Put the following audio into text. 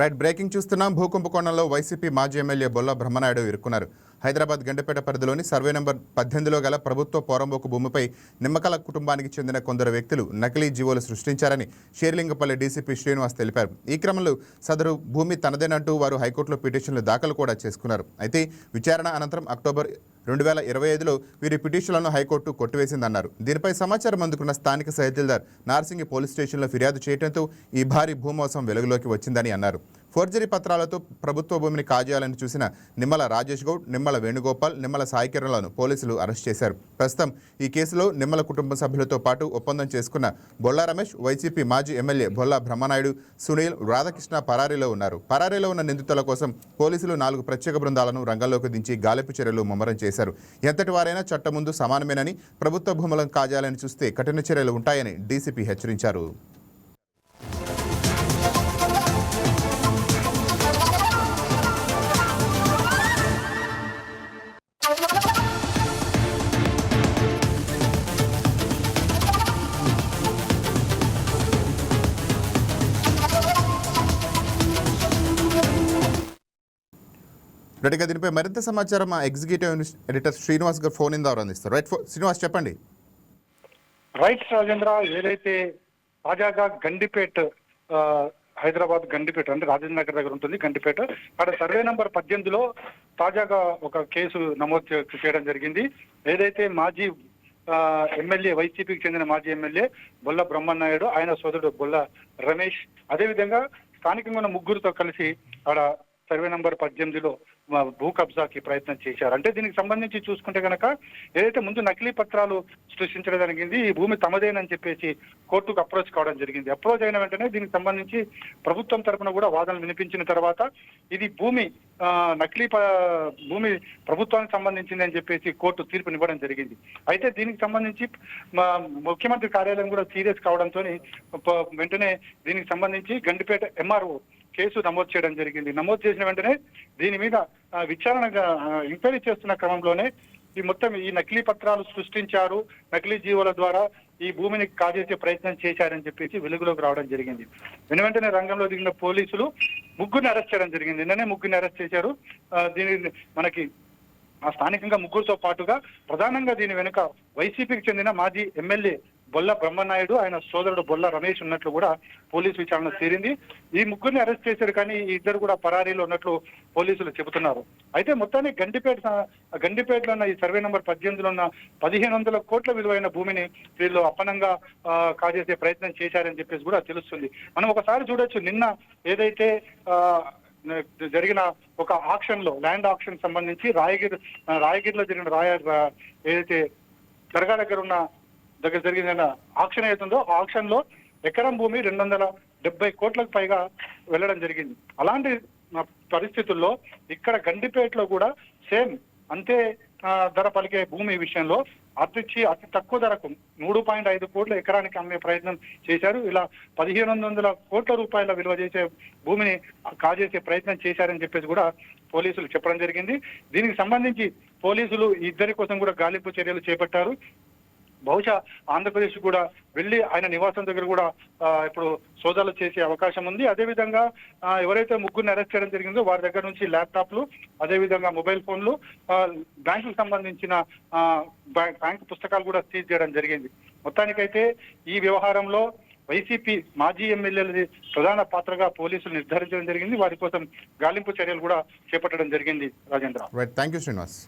Right breaking చూస్తున్నాం. భూకుంభకోణంలో YCP మాజీ MLA Bolla Brahmanaidu ఇరుక్కున్నారు. Hyderabad Gandipet పరిధిలోని సర్వే నెంబర్ 18లో గల ప్రభుత్వ పోరంబోకు భూమిపై నిమ్మకల కుటుంబానికి చెందిన కొందరు వ్యక్తులు నకిలీ జీవోలు సృష్టించారని షేర్లింగపల్లి డీసీపీ శ్రీనివాస్ తెలిపారు. ఈ క్రమంలో సదరు భూమి తనదేనంటూ వారు హైకోర్టులో పిటిషన్లు దాఖలు కూడా చేసుకున్నారు. అయితే విచారణ అనంతరం అక్టోబర్ 2025లో వీరి పిటిషన్లను హైకోర్టు కొట్టివేసిందన్నారు. దీనిపై సమాచారం అందుకున్న స్థానిక తహసీల్దార్ నార్సింగి పోలీస్ స్టేషన్లో ఫిర్యాదు చేయడంతో ఈ భారీ భూమోసం వెలుగులోకి వచ్చిందని అన్నారు. ఫోర్జరీ పత్రాలతో ప్రభుత్వ భూమిని కాజేయాలని చూసిన నిమ్మల రాజేష్ గౌడ్, నిమ్మల వేణుగోపాల్, నిమ్మల సాయికిరణ్లను పోలీసులు అరెస్ట్ చేశారు. ప్రస్తుతం ఈ కేసులో నిమ్మల కుటుంబ సభ్యులతో పాటు ఒప్పందం చేసుకున్న బొల్లా రమేష్, వైసీపీ మాజీ ఎమ్మెల్యే బొల్లా బ్రహ్మనాయుడు, సునీల్, రాధాకృష్ణ పరారీలో ఉన్నారు. పరారీలో ఉన్న నిందితుల కోసం పోలీసులు 4 ప్రత్యేక బృందాలను రంగంలోకి దించి గాలింపు చర్యలు ముమ్మరం చేశారు. ఎంతటి వారైనా చట్టం ముందు సమానమేనని, ప్రభుత్వ భూములను కాజేయాలని చూస్తే కఠిన చర్యలు ఉంటాయని డీసీపీ హెచ్చరించారు. రెడ్డిగా దీనిపై మరింత సమాచారం మా ఎగ్జిక్యూటివ్ ఎడిటర్ శ్రీనివాస్ గారు ఫోన్ ఇన్ ద్వారా అందిస్తారు. రైట్ శ్రీనివాస్, చెప్పండి. రైట్ రాజేంద్ర, ఏదైతే తాజాగా గండిపేట, హైదరాబాద్ గండిపేట అంటే రాజేంద్ర నగర్ దగ్గర ఉంటుంది గండిపేట, అక్కడ సర్వే నంబర్ 18లో తాజాగా ఒక కేసు నమోదు చేయడం జరిగింది. ఏదైతే మాజీ ఎమ్మెల్యే, వైసీపీకి చెందిన మాజీ ఎమ్మెల్యే బొల్ల బ్రహ్మనాయుడు, ఆయన సోదరుడు బొల్ల రమేష్, అదేవిధంగా స్థానికంగా ఉన్న ముగ్గురుతో కలిసి ఆడ సర్వే నంబర్ 18లో భూ కబ్జాకి ప్రయత్నం చేశారు. అంటే దీనికి సంబంధించి చూసుకుంటే కనుక ఏదైతే ముందు నకిలీ పత్రాలు సృష్టించడం జరిగింది, ఈ భూమి తమదేనని చెప్పేసి కోర్టుకు అప్రోచ్ కావడం జరిగింది. అప్రోచ్ అయిన వెంటనే దీనికి సంబంధించి ప్రభుత్వం తరఫున కూడా వాదనలు వినిపించిన తర్వాత ఇది భూమి నకిలీ భూమి ప్రభుత్వానికి సంబంధించింది అని చెప్పేసి కోర్టు తీర్పునివ్వడం జరిగింది. అయితే దీనికి సంబంధించి ముఖ్యమంత్రి కార్యాలయం కూడా సీరియస్ కావడంతో వెంటనే దీనికి సంబంధించి గండిపేట ఎంఆర్ఓ కేసు నమోదు చేయడం జరిగింది. నమోదు చేసిన వెంటనే దీని మీద విచారణగా ఎంక్వైరీ చేస్తున్న క్రమంలోనే ఈ నకిలీ పత్రాలు సృష్టించారు, నకిలీ జీవోల ద్వారా ఈ భూమిని కాజేసే ప్రయత్నం చేశారని చెప్పేసి వెలుగులోకి రావడం జరిగింది. వెంటనే రంగంలో దిగిన పోలీసులు ముగ్గురిని అరెస్ట్ చేయడం జరిగింది. నిన్ననే ముగ్గురిని అరెస్ట్ చేశారు. దీని మనకి స్థానికంగా ముగ్గురుతో పాటుగా ప్రధానంగా దీని వెనుక వైసీపీకి చెందిన మాజీ ఎమ్మెల్యే బొల్ల బ్రహ్మనాయుడు, ఆయన సోదరుడు బొల్ల రమేష్ ఉన్నట్లు కూడా పోలీసు విచారణ తేలింది. ఈ ముగ్గురిని అరెస్ట్ చేశారు, కానీ ఈ ఇద్దరు కూడా పరారీలో ఉన్నట్లు పోలీసులు చెబుతున్నారు. అయితే మొత్తానికి గండిపేటలో ఉన్న ఈ సర్వే నంబర్ 18లో ఉన్న 1500 కోట్ల విలువైన భూమిని వీళ్ళు అప్పనంగా కాజేసే ప్రయత్నం చేశారని చెప్పేసి కూడా తెలుస్తుంది. మనం ఒకసారి చూడొచ్చు, నిన్న ఏదైతే జరిగిన ఒక ఆక్షన్ లో, ల్యాండ్ ఆక్షన్ సంబంధించి రాయగిరిలో జరిగిన ఏదైతే దర్గా దగ్గర జరిగిన ఆక్షన్ అవుతుందో ఆ ఆక్షన్ లో ఎకరం భూమి 270 కోట్లకు పైగా వెళ్ళడం జరిగింది. అలాంటి పరిస్థితుల్లో ఇక్కడ గండిపేటలో కూడా సేమ్ అంతే ధర పలికే భూమి విషయంలో అతి తక్కువ ధరకు 3.5 కోట్ల ఎకరానికి అమ్మే ప్రయత్నం చేశారు. ఇలా 1500 కోట్ల రూపాయల విలువ చేసే భూమిని కాజేసే ప్రయత్నం చేశారని చెప్పేసి కూడా పోలీసులు చెప్పడం జరిగింది. దీనికి సంబంధించి పోలీసులు ఇద్దరి కోసం కూడా గాలింపు చర్యలు చేపట్టారు. బహుశా ఆంధ్రప్రదేశ్ కూడా వెళ్ళి ఆయన నివాసం దగ్గర కూడా ఇప్పుడు సోదాలు చేసే అవకాశం ఉంది. అదేవిధంగా ఎవరైతే ముగ్గురిని అరెస్ట్ చేయడం జరిగిందో వారి దగ్గర నుంచి ల్యాప్టాప్లు, అదేవిధంగా మొబైల్ ఫోన్లు, బ్యాంకుకు సంబంధించిన బ్యాంకు పుస్తకాలు కూడా సీజ్ చేయడం జరిగింది. మొత్తానికైతే ఈ వ్యవహారంలో వైసీపీ మాజీ ఎమ్మెల్యేలది ప్రధాన పాత్రగా పోలీసులు నిర్ధారించడం జరిగింది. వారి కోసం గాలింపు చర్యలు కూడా చేపట్టడం జరిగింది. రాజేంద్ర. Thank you Srinivas.